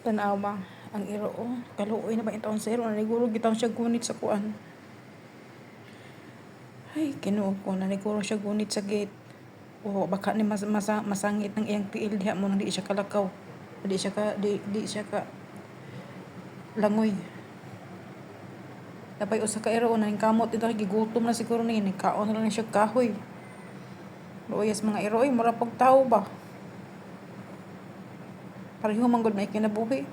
Tanaw ma ang iro kaluoy na ba itong zero na niguro gitaw siya gunit sa kuan. Ay Ginoo ko na niguro siya gunit sa gate. O baka ni masangit ng iyang tiil diha mo nang di siya kalakaw. Di siya ka langoy. Napay usa ka iro na ning kamot ito gigutom na siguro ni kaon na lang siya kahoy. Luoyas mga iro mura pag tao ba. Pareho man gud may kinabuhi.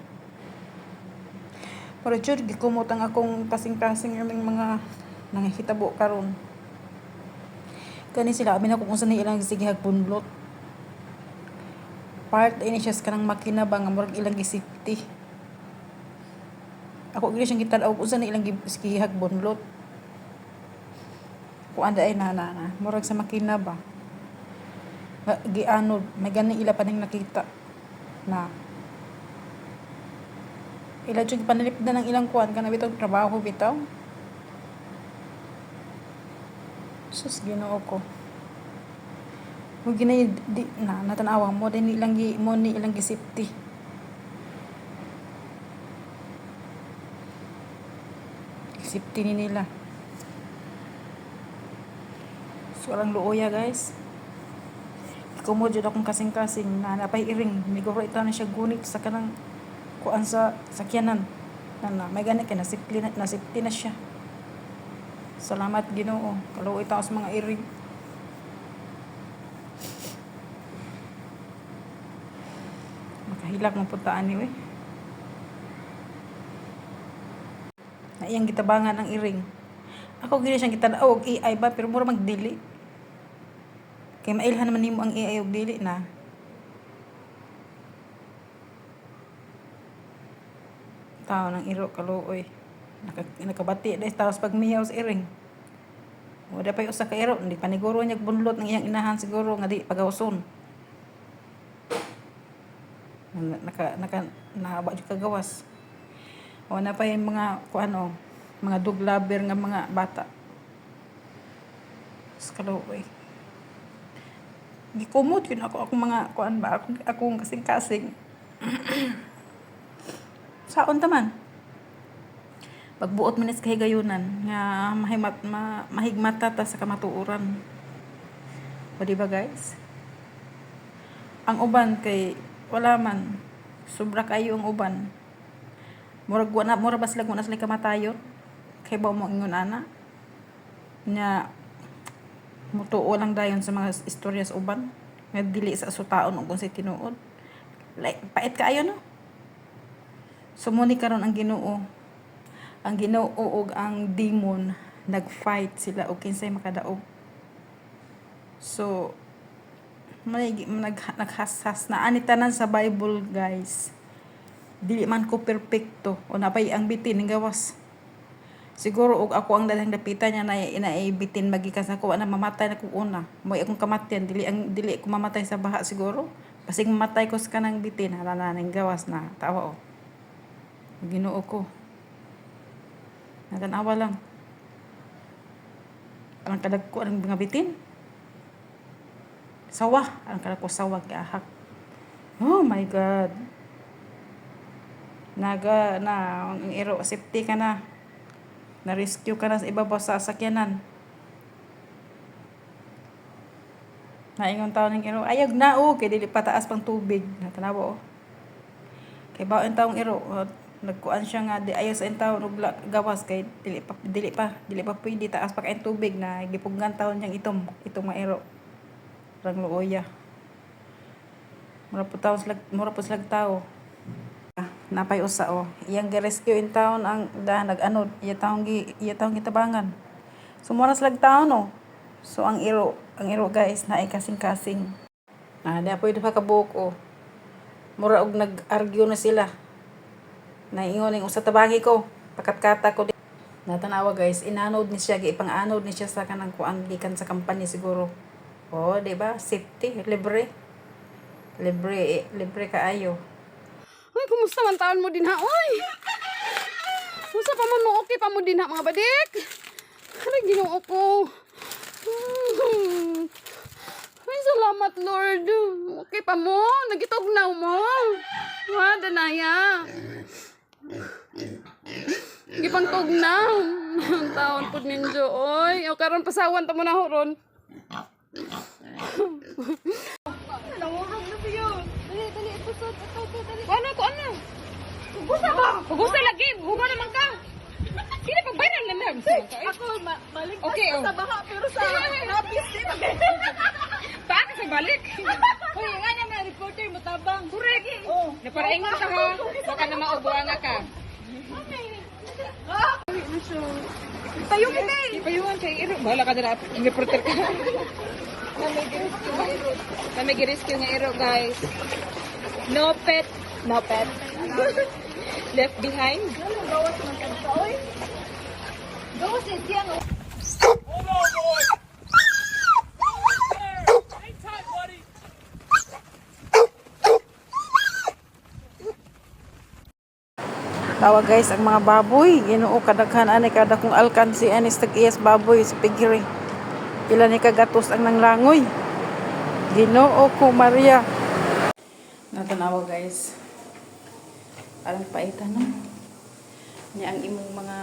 Pero jud gikumot ang akong kasing-kasing yung mga nangahitabo karon. Kani sila abi na kung unsa ni ilang sigihag punlot. Part ini siya sa kanang makina ba nga murag ilang gisafety. Ako gid siyang gitan-aw unsa ni ilang sigihag bunlot. Kung anda ay na murag sa makina ba. Gianod may gani ila pa ning nakita na ila jud panalipdan ng ilang kuan kana bitaw trabaho bitaw. Sus Ginoo ko. Mo ginay di na natanawa mo din ilang mo ni ilang gisafety. Safety ni nila. So ang luoya guys. Kumod jud akong kasing-kasing na napay iring miguro ito na siya gunit sa kanang kuan sa sakyanan. Na may gani kay na safety na siya. Salamat Ginoo. Kaluoy ta sa mga iring. Makahilak mo punta ani we. Na iyang gitabangan ang iring. Ako gini siyang gitan-aw og AI ba pero mura magdili. Kay mailhan naman nimo ang AI og dili na. Tao ng iro kaluoy. Nakabati dahil taos pag miyaw sa iring. Wala pa usa ka iro, hindi paniguro niya bunlot ng iyang inahan siguro nga di pagawson. Nahaba jud kagawas. Wala pa yung mga kuano, mga dog lover nga mga bata. Kaluoy. Gikumot yun ako mga kuan ba akong kasing-kasing. Saon ta man. Pagbuot man sa kahigayunan nga mahigmata ta sa kamatuoran. O di ba guys? Ang uban kay wala man sobra kayo ang uban. Murag ba sila kamatayon? Kay ba mo ingon ana? Nya mutuo lang dayon sa mga istorya sa uban nga dili sa sutaon ug unsay tinuod. Like pait kaayo no? Sumuni karon ang Ginoo. Ang Ginoo ug ang demon nag-fight sila og kinsay makadaog. So naghashas na ani tanan sa Bible guys. Dili man ko perpekto o napay ang bitin ng gawas. Siguro og ako ang dalang dapitan niya na bitin magikan sa ko na mamatay na ko una. Mo akong kamatyan dili ko mamatay sa baha siguro. Basig mamatay ko sa kanang bitin hala na ning gawas na tawa o. Ginoo ko. Natanawa lang. Ang kadagko ang mga bitin. Sawa. Ang kadagko sawa kay ahak. Oh my God. Ang iro safety ka na. Na-rescue ka na sa ibabaw sa sakyanan. Naingon taon ng iro. Ayag na kay dili pataas pang tubig. Natanawa o. Kay baon taong iro. Nagkuan siya nga di ayaw sa taon og gawas kay dili pa pwede taas pa kay tubig na gipugnan taon niyang itong maero rang luoya mura po slag tao napay usa iyang gi-rescue in town ang nag-anod iya taong gitabangan so mura slag taon so ang iro guys naay kasing-kasing da pwede pa kabuok mura og nag-argue na sila. Naingon yung usa tabangi ko, pakatkata ko din. Natanawa guys, inanod ni siya, ipang-anod ni siya sa kanang kuan gikan sa company siguro. Oh, di ba? Safety, libre kaayo. Uy, kumusta man taon mo din ha? Uy! Kumusta pa man mo? Okay pa mo din ha, mga badik? Aray, Ginoo ko. Ay, salamat Lord. Okay pa mo? Nagitugnaw mo? Wa, danaya. Gipantog na. Ang taon po ninyo, oy. O karon pasawan ta mo na horon. Nangurog na siya. Dali, dali, itusod. Dali. Ano ko, ano? Hugusa ba? Hugusa lagi. Hugo naman ka. Sino pag bayan na lang? Ako, balik Okay, oh. sa baha, pero sa napis din. Paano sa balik? Uy, nga naman, reporter mo tabang. Correct. Oh. Naparaingon ka ha. Baka na maubuanga ka. Tayo mo kay. Ipayuhan kay Iro. Bahala ka na. Reporter ka. Kami gi-rescue nga Iro, guys. No pet. No pet. Left behind. Gawas man ka sa oy. Gawas din siya no. Tawa guys ang mga baboy. Ginoo kadaghan ani kada kung alkansi ani sa tag-iyas baboy sa pigiri. Pila ni kagatos ang nanglangoy. Ginoo ko Maria. Natanawa guys. Alang paitan no. Ni ang imong mga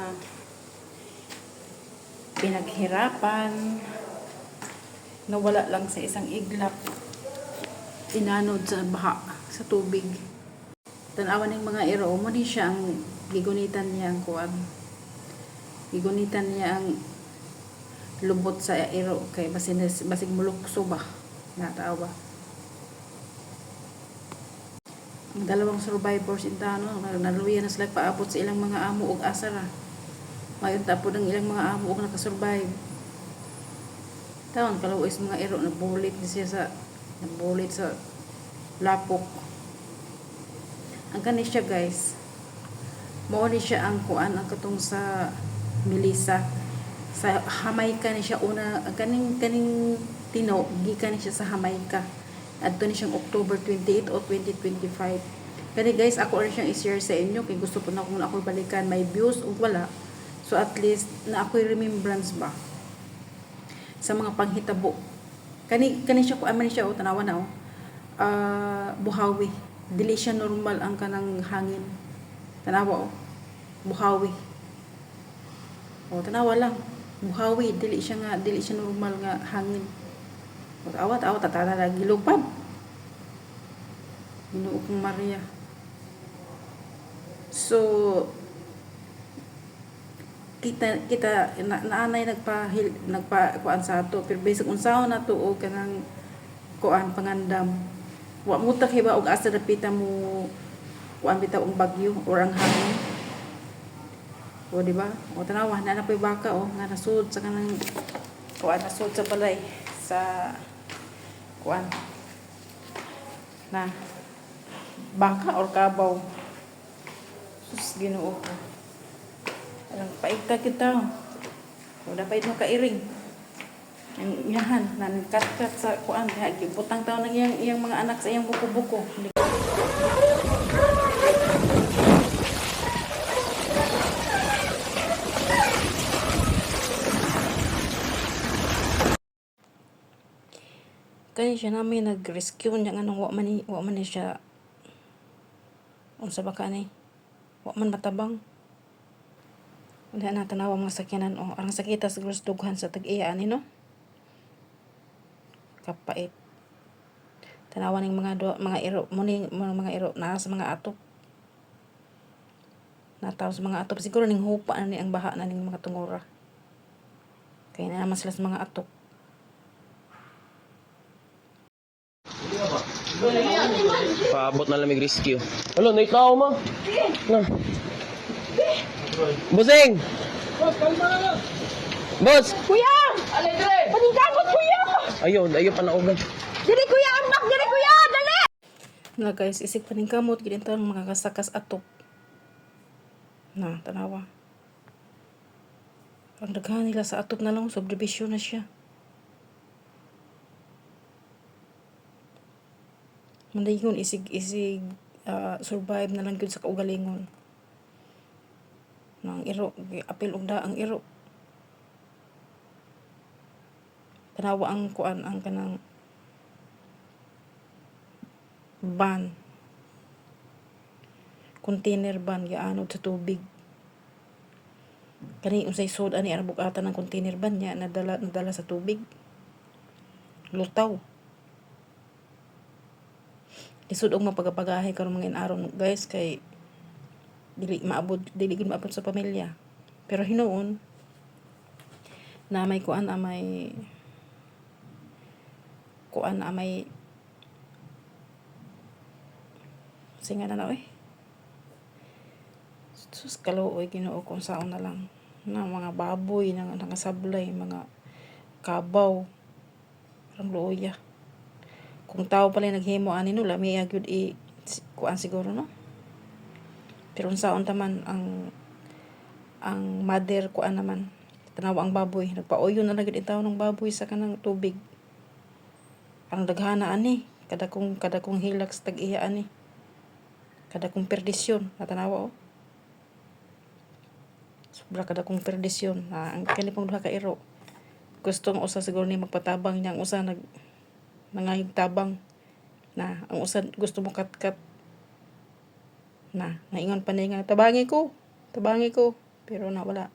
pinaghirapan nawala lang sa isang iglap. Inanod sa baha sa tubig. Tanawan ng mga iro mo ni siya ang gigunitan niya ang kuan. Gigunitan niya ang lubot sa iro kay basig mulukso ba natawa. Ang dalawang survivors intano naluya na sila paabot sa ilang mga amo ug asara. Mayon tapod ang ilang mga amo ug nakasurvive. Taon kalawis mga iro nabulit sa lapok. Ang kani siya guys, mao ni siya ang kuan ang katong sa Melissa sa Jamaica ni siya una ang kaning tino gikan ni siya sa Jamaica adto ni siyang October 28 o 2025. Kani guys ako rin siyang i-share sa inyo kay gusto po na kung ako balikan may views o wala, so at least na ako'y remembrance ba sa mga panghitabo. Kani siya ko aman siya o tanawa na buhawi. Dili siya normal ang kanang hangin. Tanawa buhawi. O tanawa lang. Buhawi dili siya normal nga hangin. O awat tatana lagi lupad. Ginoo kong Maria. So kita naanay nagpa kuan sa ato pero basic unsaon nato og kanang kuan pangandam. Wa mo ta kay ba og asa dapita mo kuan bitaw ang bagyo or ang hangin. O di ba? O tanawa na napoy baka nga nasud sa kanang kuan nasud sa balay sa kuan na baka or kabaw. Sus Ginoo ko. Alang paita kita. O dapat mo kairing. Ang yahan nan kat sa kuan ha gibutang taon ng iyang mga anak sa iyang buko-buko. Kani siya namin nag-rescue niya nga nung wa man ni siya unsa ba kani? Wa man matabang. Wala na tanawa mga sakyanan o arang sakita siguro sa dughan sa tag-iya ani no. Kapait. Tanawa ning mga iro muni mga iro na sa mga atop. Nataw sa mga atop siguro ning hupa na ni ang baha na ning mga tungura. Kaya na naman sila sa mga atop. Paabot na lamig rescue. Hello, nay tao ma. Na. Busing! Boss! Kuya! Paningkamot, kuya! Ayaw panaugan. Dili, kuya! Amak! Dili, kuya! Dali! Na guys, isig paningkamot gid ang mga kasakas atop. Na tanawa. Ang daghan nila sa atop na lang subdivision na siya. Mandayon isig survive na lang gyud sa kaugalingon. Nang iro apil og ang iro. Tanawa ang kuan ang kanang ban container ban gaanod sa tubig. Kani unsay sud ani ara bukatan ng container ban niya nadala sa tubig. Lutaw. Isud og mapagapagahe karon mga inaron guys kay dili gid maabot sa pamilya. Pero hinuon na may kuan amay singa na eh. Sus kaluoy Ginoo kung saon na lang na mga baboy na nangasablay, mga kabaw, parang luoya. Kung tao pala naghimo ani no lami gyud kuan siguro no. Pero unsaon taman ang mother kuan naman tanaw ang baboy nagpaoyon na lagid itaw ng baboy sa kanang tubig. Ang daghana ani kada kong hilak sa tag-iya ani. Kada kong perdisyon natanawa oh. Sobra kada kong perdisyon na ang kanipong duha ka iro. Gustong usa siguro ni magpatabang niya ang usa nangayog tabang na ang usa gusto mo kat na naingon pa niya tabangi ko pero nawala.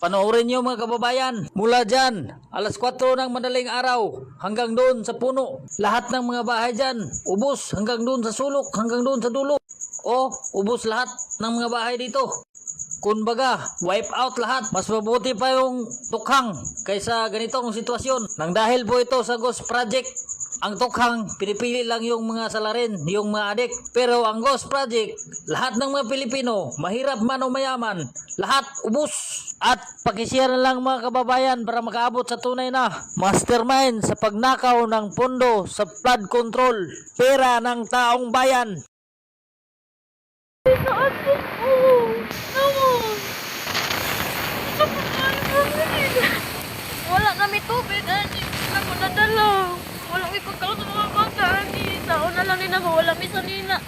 Panoorin nyo mga kababayan, mula dyan, alas 4 ng madaling araw, hanggang doon sa puno. Lahat ng mga bahay dyan, ubos hanggang doon sa sulok, hanggang doon sa dulo. O, ubos lahat ng mga bahay dito. Kumbaga, wipe out lahat. Mas mabuti pa yung tukhang kaysa ganitong sitwasyon. Nang dahil po ito sa Ghost Project, ang tukhang, pinipili lang yung mga salarin, yung mga adik. Pero ang Ghost Project, lahat ng mga Pilipino, mahirap man o mayaman, lahat ubos. At pakishare na lang mga kababayan para makaabot sa tunay na mastermind sa pagnakaw ng pondo sa flood control, pera ng taong bayan. Wala kami tubig, ani. Wala mo nadala. Wala ko ipagkaw sa mga bata, ani. Taon na lang nila, wala mi sanina.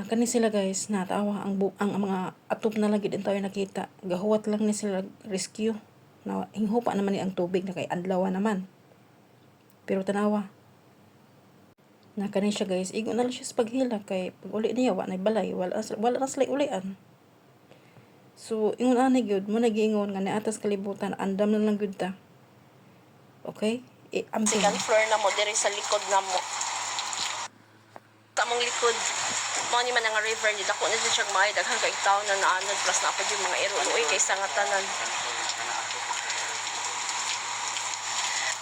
Kani sila guys, natawa ang mga atop na lagi din tayo nakita. Gahuwat lang ni sila rescue. Na hinghupa naman ni ang tubig na kay adlaw naman. Pero tanawa. Na kani siya guys, igo na lang siya sa paghila kay pag uli niya wa nay balay, wala na sila ulian. So ingon ani gyud mo nagiingon nga atas kalibutan andam na lang gyud ta. Okay? Second floor na mo diri sa likod na mo. Sa mong likod. Mao ni man nga river ni dako na jud siya maay daghan kay tawo na naanod plus na pa jud mga ero uy kaysa nga tanan.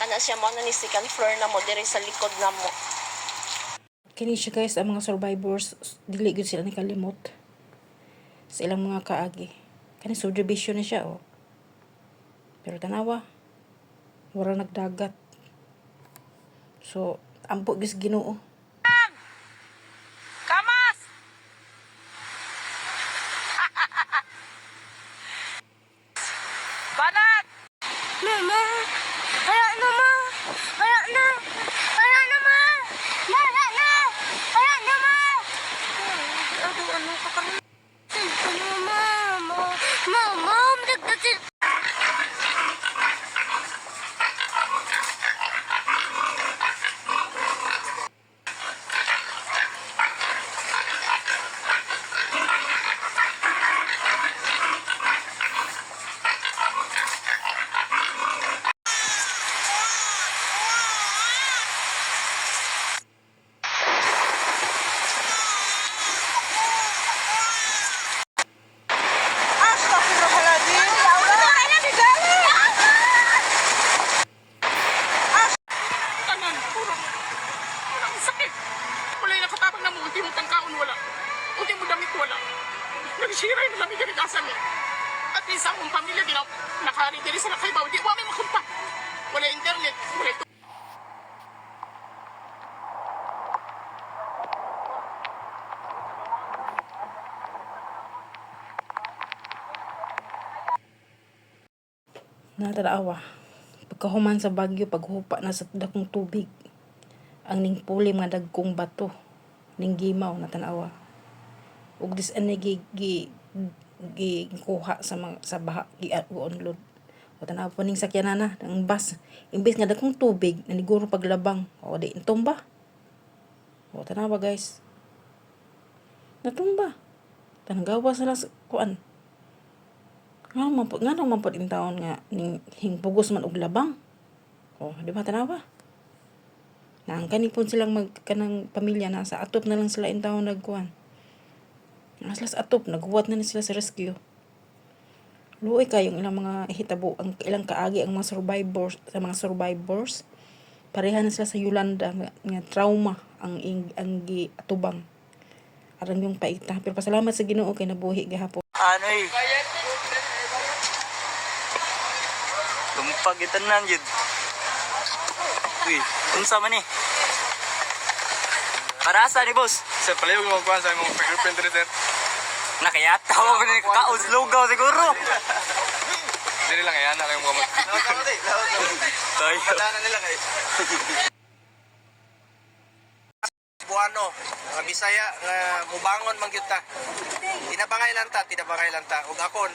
Ana siya mo na ni second floor na mo diri sa likod na mo. Kini siya guys, ang mga survivors dili gyud sila nakalimot sa ilang mga kaagi. Kani subdivision na siya oh. Pero tanawa wala nagdagat. So ampo gis Ginoo. Kamas! Banat! Mama! Kaya na, ma! Kaya na! Kaya na, ma! Kaya na! Kaya na, ma! Ano ka pa? Mama! Mama! Nagdasin! sakit. Wala yung nakatabang na mo, unti mo tangkaon wala. Unti mo damit wala. Nagsira yung lamig ka rin eh. At least akong pamilya, nakari-diri sa nakaibaw, di mo may makunta. Wala internet, wala ito. Natarawa. Pagkahuman sa Bagyo, paghupa na sa dakong tubig. Ang ning pulim nga dagkong bato. Ning gimaw na tanawa. Ug dis ani gi kuha sa mga sa baha gi unload. O tanawa po ning sakyanan na ang bus. Imbes nga dakong tubig naniguro paglabang. O di tumba. O tanawa guys. Natumba. Tanagawa sila sa kuan. Nga naman po in taon nga ning hingpugos man og labang. O, di ba tanawa? Na ang kanipon silang kanang pamilya na sa atop na lang sila in taon nagkuan. Nga sila sa atop, naghuwat na sila sa rescue. Luoy kayong ilang mga hitabo, ang ilang kaagi ang mga survivors. Pareha na sila sa Yolanda nga trauma ang atubang. Arang yung paita. Pero pasalamat sa Ginoo kay nabuhi gihapon. Ano eh? Lumpag itanan yun. Uy, unsa man eh? Para sa ni boss? Sir, palayo mo magkuhan sa mong fingerprint rin, sir. Nakayataw ako ni kaos lugaw siguro. Hindi lang, ayan na lang yung mga Tayo. Patanan nila kayo. Buano, nga Bisaya, nga mubangon man gyud ta. Tinabangay lang ta. Ug akon,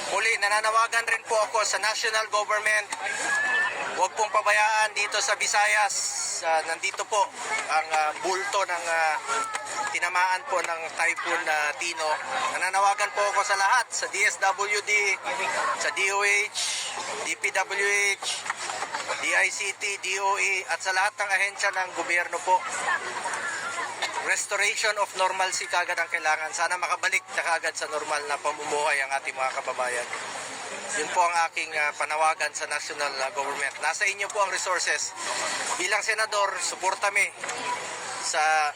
muli nananawagan rin po ako sa national government. Huwag pong pabayaan dito sa Visayas. Nandito po ang bulto ng tinamaan po ng Typhoon Tino. Nananawagan po ako sa lahat, sa DSWD, sa DOH, DPWH, DICT, DOE, at sa lahat ng ahensya ng gobyerno po. Restoration of normalcy kagad ang kailangan. Sana makabalik na kagad sa normal na pamumuhay ang ating mga kababayan. Yun po ang aking panawagan sa national government. Nasa inyo po ang resources. Bilang senador, suporta mi sa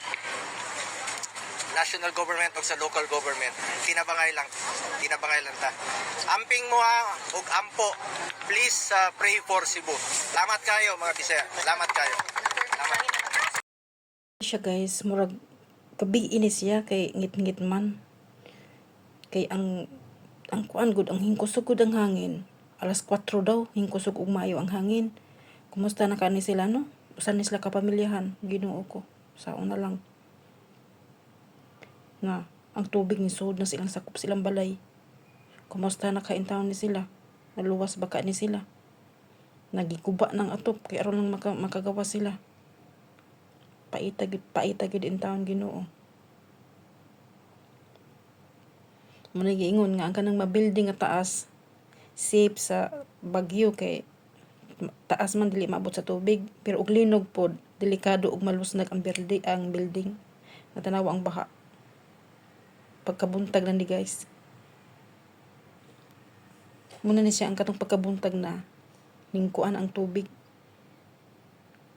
national government o sa local government. Tinabangay lang ta. Amping mo ha, ug ampo. Please pray for Cebu. Salamat kayo mga Bisaya. Salamat kayo. Salamat. Siya guys, murag gabi ini siya kay ngit-ngit man. Kay ang kuan gud ang hingkusog gud ang hangin. Alas 4 daw hingkusog ug maayo ang hangin. Kumusta na kani sila no? Usan ni sila kapamilyahan, Ginoo ko. Saon na lang. Nga ang tubig ni sud na silang sakop silang balay. Kumusta na kaintaon ni sila? Naluwas baka ni sila. Nagikuba ng atop kay aron lang makagawa sila. Paita gid in taon Ginoo. Muna giingon nga ang kanang mabuilding nga taas safe sa bagyo kay taas man dili maabot sa tubig pero og linog pod delikado og malusnag ang building. Natanawa ang baha. Pagkabuntag na ni guys. Muna ni siya ang katong pagkabuntag na ningkuan ang tubig.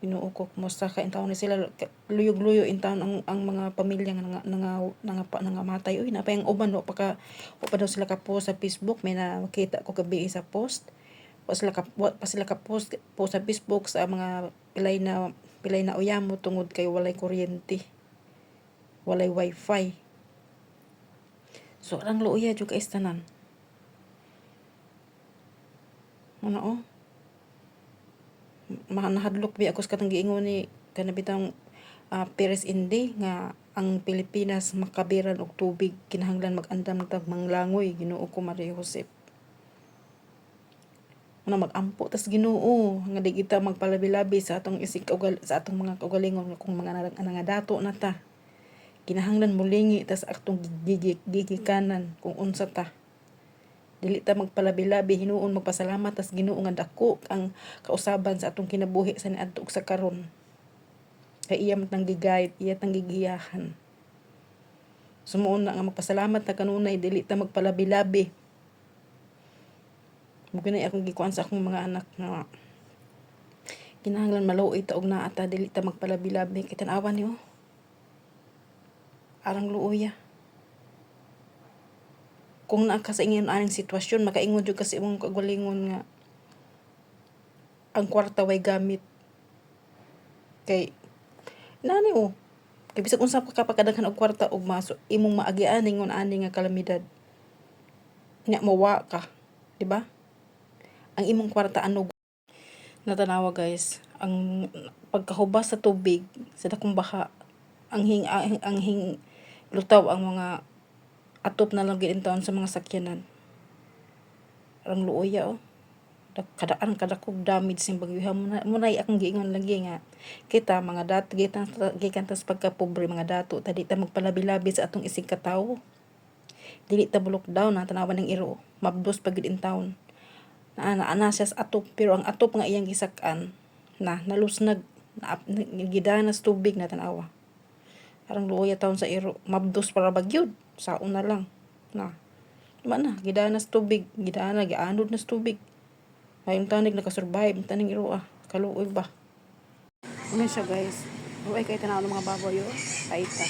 Ginoo ko, kumusta ka in taon ni sila luyog-luyo in taon ang mga pamilya nga nangamatay. Uy, napay ang uban wa pa daw sila ka post sa Facebook. May nakita ko gabi sa post. Pa sila ka post sa Facebook sa mga pilay na uyamo tungod kay walay kuryente. Walay wifi. So ang luya jud ka istanan. Ano nahadlok bi ako sa katang giingon ni kanabitang Perez Indi nga ang Pilipinas makabiran og tubig kinahanglan mag-andam tag manglangoy. Ginoo ko Maria Josep. Una magampo tas Ginoo nga di kita magpalabi-labi sa atong sa atong mga kaugalingon kung mga nangadato na ta. Kinahanglan mulingi tas atong gigikanan kung unsa ta. Dili ta magpalabi-labi, hinuon magpasalamat tas Ginoo nga dako ang kausaban sa atong kinabuhi sa niadto ug sa karon. Kay iya man gigayad, iya tang gigiyahan. Sumuon na nga magpasalamat ta kanunay dili ta magpalabi-labi. Mugni akong gikuan sa akong mga anak nga Kinahanglan maluoy ta og naa ta dili ta magpalabi-labi kay tan-awa niyo. Arang luoy ya. Kung naa ka sa ingon aning sitwasyon, makaingon jud kasi imong kagalingon nga ang kwarta way gamit. Kay nani o. Kay bisag unsa pa ka pagkadaghan og kwarta og maso imong maagian ningon ani nga kalamidad. Nya mawa ka, di ba? Ang imong kwarta anog. Natanawa guys, ang pagkahubas sa tubig sa dakong baha, ang hing lutaw ang mga atop na lang gid taon sa mga sakyanan. Arang luoya oh. Kadaan kadakog damage sing bagyoha mo na akong giingon lagi nga kita mga dato gikan tas pagkapobre mga dato tadi ta magpalabi-labi sa atong isig katawo. Dili ta bulok down na tanawan ng iro, mabdos pa gid in town. Ana siya sa atop pero ang atop nga iyang gisak-an na nalusnag na gidanas tubig na tanawa. Arang luoya taon sa iro, mabdos para bagyod saon na lang na na gidanas tubig, gidana gianod na tubig. Ayun tanig nakasurvive taning iro kaluoy ba. Ano siya guys, luoy kay tanaw ng mga baboy yo, paita.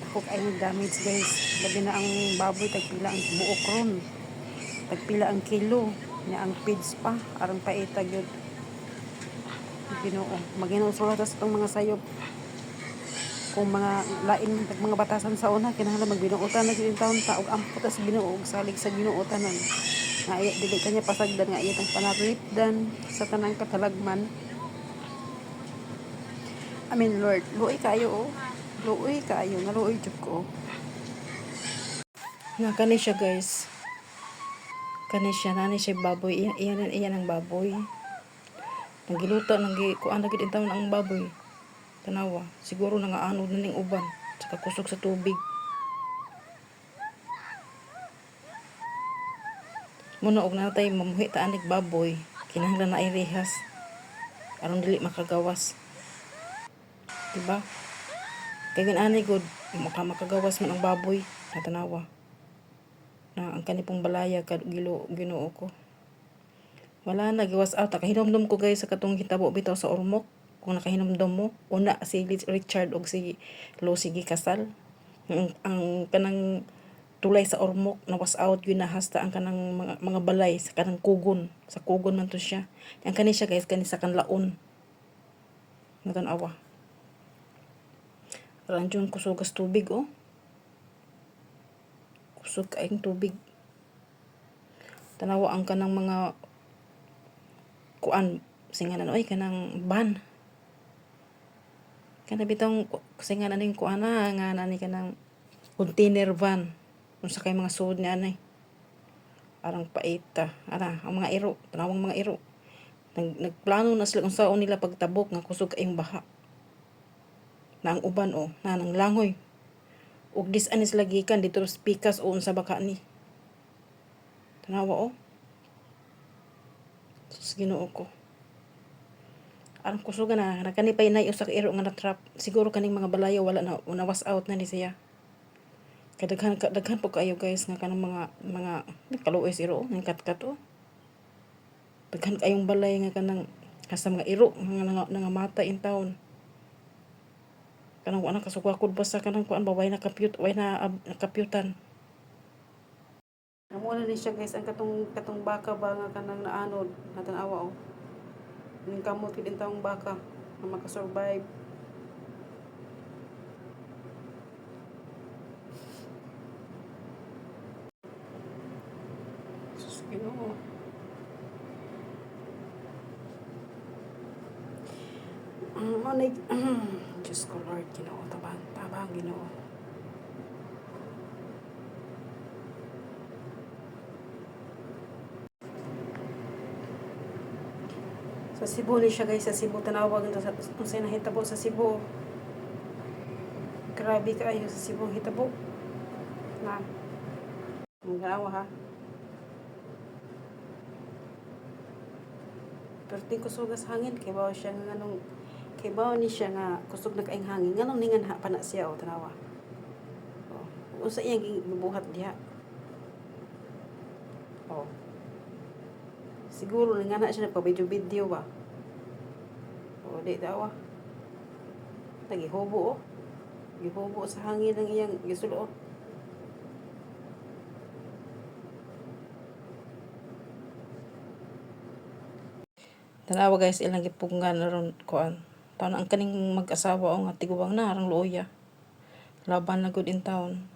Ako ay damage guys, labi na ang baboy tagpila ang buok ron. Tagpila ang kilo nya ang feeds pa arang paita gyud. Ginoo, Maginoo sulat sa tong mga sayop. Kung mga lain mga batasan sa una kinahanglan magbinuotan na gyud taon ta og ampo ta sa Ginoo og salig sa Ginoo tanan. Nga iya dili kanya pasagdan nga iya tang panaripdan sa tanang katalagman. Amen Lord, luoy kayo oh. Luoy kayo, naluoy jud ko. Nga kani siya guys. Kani siya nani siya baboy, iyan ang baboy. Nanggiluto kuan na gid in taon ang baboy. Tanawa, siguro nangaanod na ning uban sa kusog sa tubig. Muna og natay mamuhi ta anig baboy, kinahanglan na ay rehas aron dili makagawas. Diba? Kay ani good makagawas man ang baboy na tanawa. Na ang kanipong balaya kad Ginoo ko. Wala na giwas out nakahinomdom ko guys sa katong hitabo bitaw sa Ormoc. Kung nakahinomdom mo, una si Richard og si Lucy gikasal. Ang kanang tulay sa Ormoc nawas out gyud nahasta ang kanang mga balay sa kanang kugon, sa kugon man to siya. Ang kani siya guys kani sa kanlaon. Natanawa. Ranjon kusugas tubig oh. Kusog kaing tubig. Tanawa ang kanang mga kuan singanan oy kanang ban. Kana bitong singanan ning kuan nga nani kanang container van. Unsa kay mga suod ni anay. Arang paita. Ang mga iro, tanawang mga iro. Nagplano na sila kung saan nila pagtabok nga kusog kaing baha. Na ang uban na nang langoy. Ug dis-anis lagi kan dito sa pikas o unsa baka ni. Tanawa Sus Ginoo ko. Arang kusugan na nakanipay na usa ka iro nga na-trap. Siguro kaning mga balayo wala na nawas out na ni siya. Kadaghan po kayo guys nga kanang mga kaluoy iro ng katkat daghan kayong balay nga kanang sa mga iro nga nangamata in town. Kanang wala kasugwakod basta kanang kuan ba way na kapyutan. Amo na ni siya guys ang katong baka ba nga kanang naanod natanawa ning kamot kid in taong baka nga makasurvive. Ginoo. Diyos ko Lord, Ginoo, tabang Ginoo. Sa Cebu ni siya guys, sa Cebu tanawag sa kung saan nahitabo sa Cebu. Grabe kayo sa Cebu hitabo. Na. Ang ganawa ha. Pero di kusugas hangin kay bawo siya nga nganong kay bawo ni siya nga kusog na kaing hangin nganong ningan ha pa na siya tanawa. Unsa iyang gibuhat diha. Siguro nga na siya nagpa-video ba. O di daw. Tagihubo oh. Gihubo sa hangin ng iyang gisulo. Tanawa guys, ilang gipunggan na ron kuan. Taon ang kaning mag-asawa o nga tiguwang na arang luoya. Laban na good in town.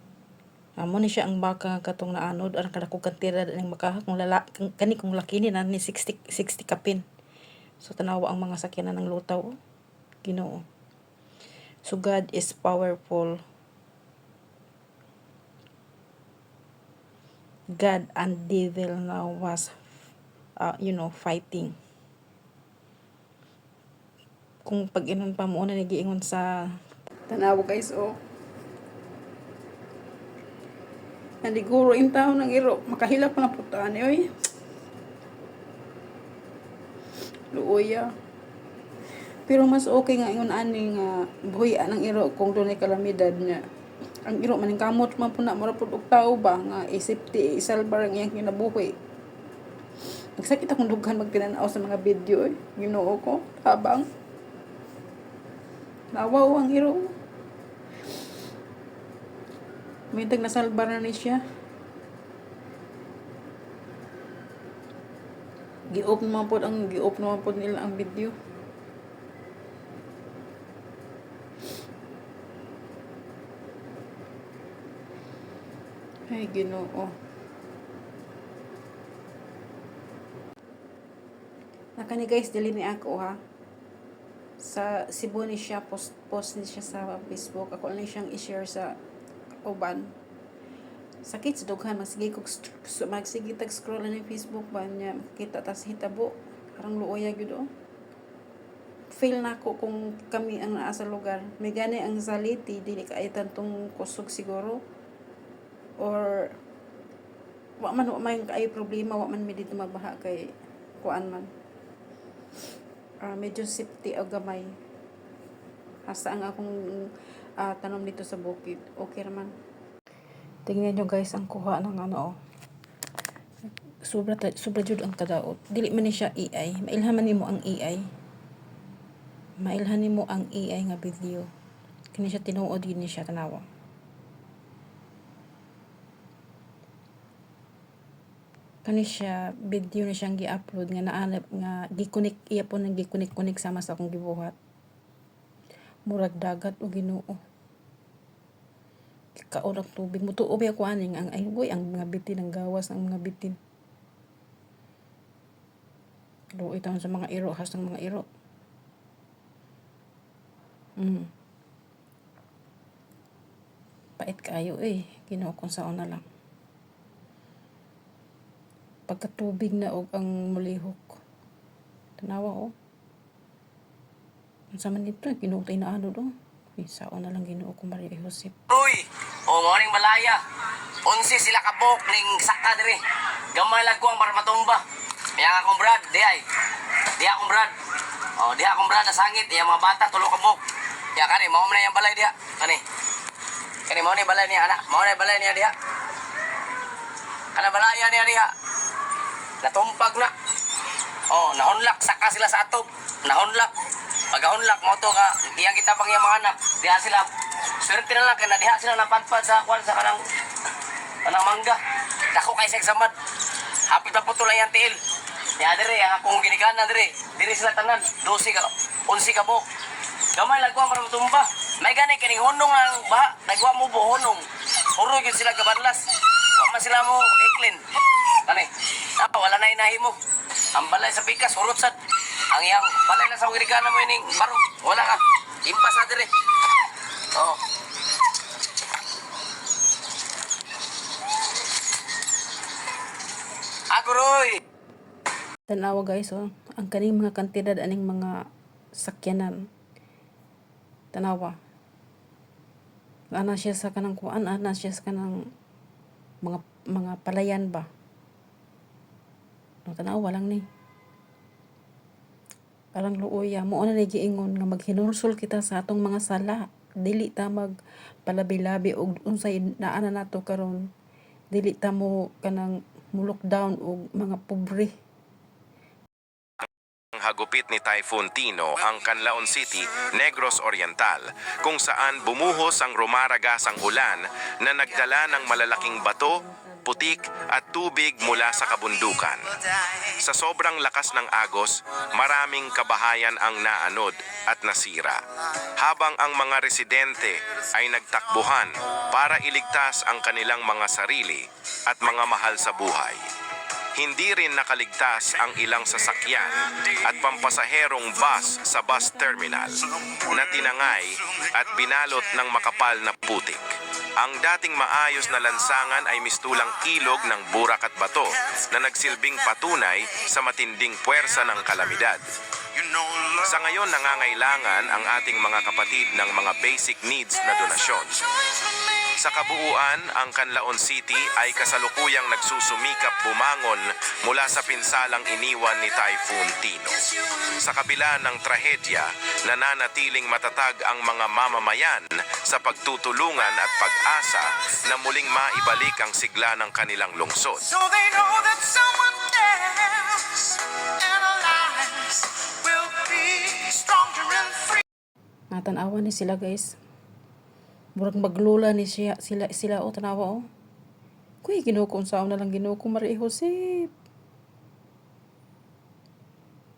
Amo ni siya ang baka nga katong naanod aron kada ko kantira ning makahak kung kani kung laki ni na ni 60 kapin. So tanawa ang mga sakyanan ng lutaw. Ginoo. So God is powerful. God and devil now was fighting. Kung pag-inon pa mo na nagiingon sa tanawa guys Nandiguro in taon ng iro. Makahilap na putaan oy. Luoya. Pero mas okay nga ingon ani nga buhian ang iro kung dunay kalamidad niya. Ang iro maning kamot man po na mura pud og tao ba nga isipti isalbar ang iyang kinabuhi. Nagsakit akong dughan magtinanaw sa mga video oy. Ginoo ko habang nawaw ang iro. May nasalbar na ni siya. Gi-off naman po nila ang video. Ay, Ginoo. Nakani guys, dili ni ako ha. Sa Cebu ni siya, post ni siya sa Facebook. Ako lang siyang i-share sa uban. Sakit sa dughan, magsige tag-scroll na Facebook ba niya, makita tas hitabo. Parang luoya gyud Feel na ko kung kami ang naa sa lugar. May gani ang saliti, dili kaitan tong kusog siguro. Or wa man kay problema, wa man mi dito mabaha kay kuan man. Medyo safety o gamay. Asa ang akong tanom dito sa bukid. Okay naman. Tingnan nyo guys ang kuha ng Sobra jud ang kadaot. Dili man ni siya AI. Mailhaman nimo ang AI. Mailhan nimo ang AI nga video. Kini siya tinuod gini siya tanawa. Kani siya video na siyang gi-upload nga naanap nga gi-connect iya po nang gi-connect sama sa akong gibuhat. Murag dagat o Ginoo. Kaurang tubig mo tuob ako aning ang mga bitin ang gawas ang mga bitin. Luoy taon sa mga iro has ng mga iro. Pait kayo Ginoo kung saon na lang. Pagkatubig na og ang mulihok. Tanawa Unsa man dito kinutay na saon na lang Ginoo ko Maria Josep. Uy, morning Malaya. 11 sila kabok ning saka dire. Gamay lang ko ang para matumba. Yang akong brad, Di akong brad. Di akong brad na sangit, yang mga bata tulo kabok. Ya kani mao man yang balay diha. Kani mao ni balay niya anak. Mao ni balay niya diha. Kana balaya niya diha. Natumpag na. Nahunlak saka sila sa atop. Nahunlak. Pag-hunlak mo to ka, iyang kita pang iyang mga anak, diha sila, swerte na lang, kaya diha sila napadpad sa kanang mangga. Dako kay samad. Hapit na po tulay ang tiil. Diha dire, ang akong ginikanan dire sila tanan, 11 ka buk. Gamay lagwa para matumba. May ganay kining hunong ang baha, nagwa mo bo hunong. Puro yun sila kabadlas. Wa man sila mo iklin. Wala na inahi mo. Ang balay sa pikas, hurot sad. Ang iyang balay na sa Wirigana mo ining barong. Wala ka. Impas na dire. Aguroy! Tanawa guys ang kaning mga kantidad aning mga sakyanan. Tanawa. Ana siya sa kanang kuan, ana siya sa kanang mga palayan ba. Tanawa lang ni. Parang luoya mo na giingon nga maghinulsol kita sa atong mga sala. Dili ta magpalabi-labi og unsay naana nato karon. Dili ta mo kanang lockdown og mga pobre. hagupit ni Typhoon Tino ang Canlaon City, Negros Oriental, kung saan bumuhos ang rumaragasang ulan na nagdala ng malalaking bato, putik at tubig mula sa kabundukan. Sa sobrang lakas ng agos, maraming kabahayan ang naanod at nasira, habang ang mga residente ay nagtakbuhan para iligtas ang kanilang mga sarili at mga mahal sa buhay. Hindi rin nakaligtas ang ilang sasakyan at pampasaherong bus sa bus terminal na tinangay at binalot ng makapal na putik. Ang dating maayos na lansangan ay mistulang ilog ng burak at bato na nagsilbing patunay sa matinding puwersa ng kalamidad. Sa ngayon, nangangailangan ang ating mga kapatid ng mga basic needs na donasyon. Sa kabuuan, ang Canlaon City ay kasalukuyang nagsusumikap bumangon mula sa pinsalang iniwan ni Typhoon Tino. Sa kabila ng trahedya, nananatiling matatag ang mga mamamayan sa pagtutulungan at pag-asa na muling maibalik ang sigla ng kanilang lungsod. So they know that someone else in our lives will be stronger and free. Natanawa ni sila guys. Murag maglula ni sila o tanawa o. Kuy ginukong sao na lang ginukong Maria Jose.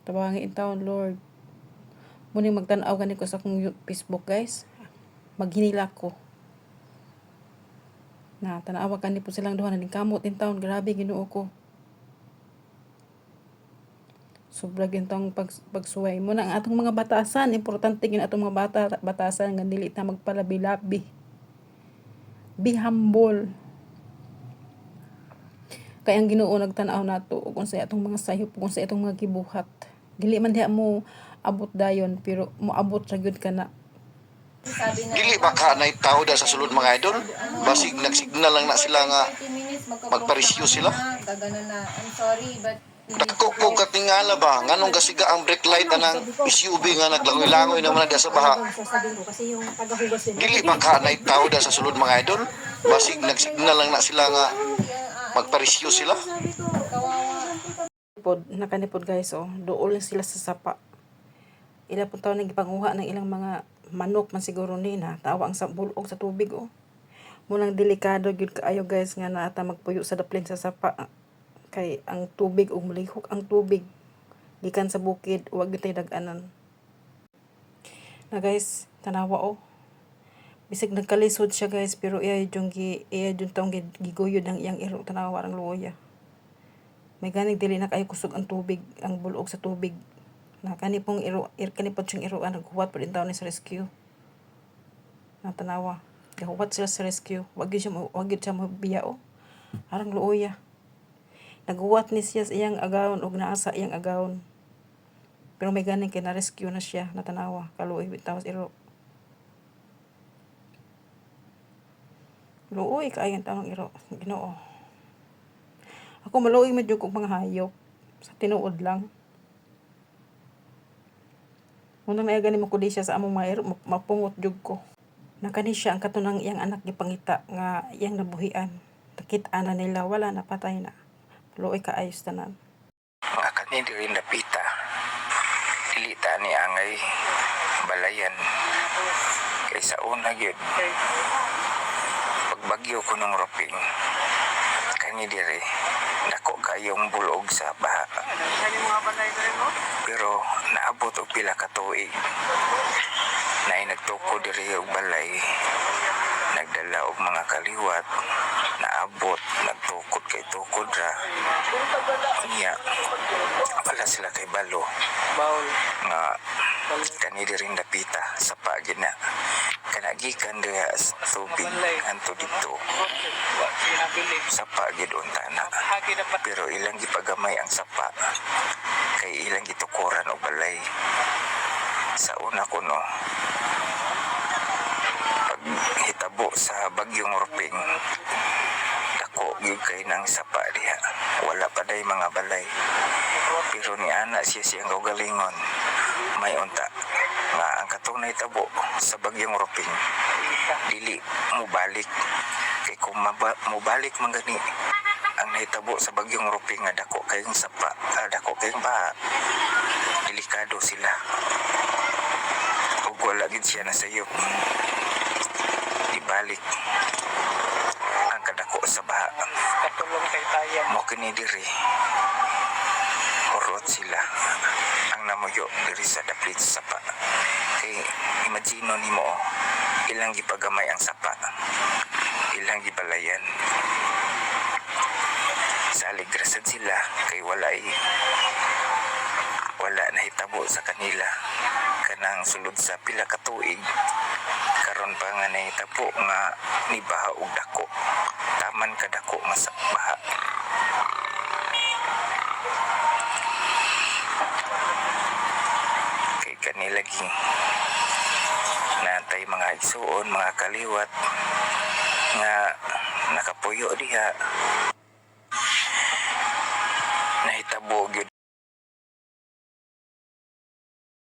Tabangin in town Lord. Muning magtanaw gani ko sa akong Facebook guys. Maghinila ko. Na tanawa gani po silang duha na ning kamot in town. Grabe Ginoo ko. Sobra gintong pagsuway mo na ang atong mga batasan. Importante gin atong mga batasan nga dili ta magpalabi-labi. Be humble. Kaya ang Ginoo nagtan-aw nato kung sa atong mga sayop, kung sa atong mga gibuhat. Dili man diha mo abot dayon pero moabot ra gyud kana. Dili ba ka na tao da sa sulod mga idol? Basig nagsignal lang na sila nga magparisyo sila. I'm sorry but Dako ko katingala ba nganong gasiga ang brake light anang SUV nga naglangoy-langoy naman na sa baha. Dili ba ka na tao da sa sulod mga idol? Basig nagsignal lang na sila nga magparisyo sila. Nakanipod guys oh, dool sila sa sapa. Ila pud taw nang gipanguha ng ilang mga manok man siguro ni na tawa ang sa bulog sa tubig oh. Munang delikado gyud kaayo guys nga naata magpuyo sa daplin sa sapa. Kay ang tubig ug malihok ang tubig gikan sa bukid wag gyud tay dag-anan. Na guys, tanawa oh. Bisig nagkalisod siya guys pero iya jung taong giguyod ang iyang iro tanawa ang luoya. May ganing dili na kayo kusog ang tubig, ang bulog sa tubig. Na kani pong kanipod siyang iruan naghuwat pa din taon ni sa rescue. Na tanawa, gahuwat sila sa rescue. Wag gyud siya mabiya oh. Arang luoya. Naghuwat ni siya sa iyang agawon ug naa sa iyang agawon. Pero may ganing kay na-rescue na siya, natanawa, kaluoy bitaw iro. Luoy kaayan tanong iro, Ginoo. Ako maluoy medyo kog mga hayop sa tinuod lang. Munang na gani mo kudi siya sa among mga iro, mapungot jud ko. Nakani siya ang katunang iyang anak gipangita nga iyang nabuhian. Nakit-ana nila wala na patay na. Luoy kaayos tanan. Akani diri napita. Dilita ni angay balayan. Kaysa una gyud. Pagbagyo ko ng roping. Kani diri dako kayong bulog sa baha. Pero naabot og pila ka tuig. Nay nagtuko diri og balay. Nagdala og mga kaliwat, naabot, nagtukod kay tukod ra. Unya, wala sila kay balo. Nga, kani rin napita sa pagid na. Kanagikan diha sa tubig, anto dito. Sa pagid untana. Pero ilang gipagamay ang sapa. Kay ilang gitukuran og balay. Sa una ko no, hitabo sa bagyong Roping dako gyud kay nang sapa diha wala pa day mga balay pero ni ana siya siyang kaugalingon may unta nga ang katong nahitabo sa bagyong Roping dili mubalik kay kung mubalik man gani ang nahitabo sa bagyong Roping nga dako kayong sapa dako kayong baha delikado sila. Ug wala gid siya nasayop. Ibalik ang kadako sa baha. Katulong kay tayo. Mo kini diri. Urot sila ang namuyo diri sa daplit sa sapa. Kay imagino nimo ilang gipagamay ang sapa. Ilang gibalayan. Sa aligrasan sila kay wala nahitabo sa kanila kanang sulod sa pila ka tuig karon pa nga nahitabo nga nibaha og dako taman ka dako nga sa baha. Kay kanila lagi natay mga igsuon, mga kaliwat nga nakapuyo diha nahitabo gyud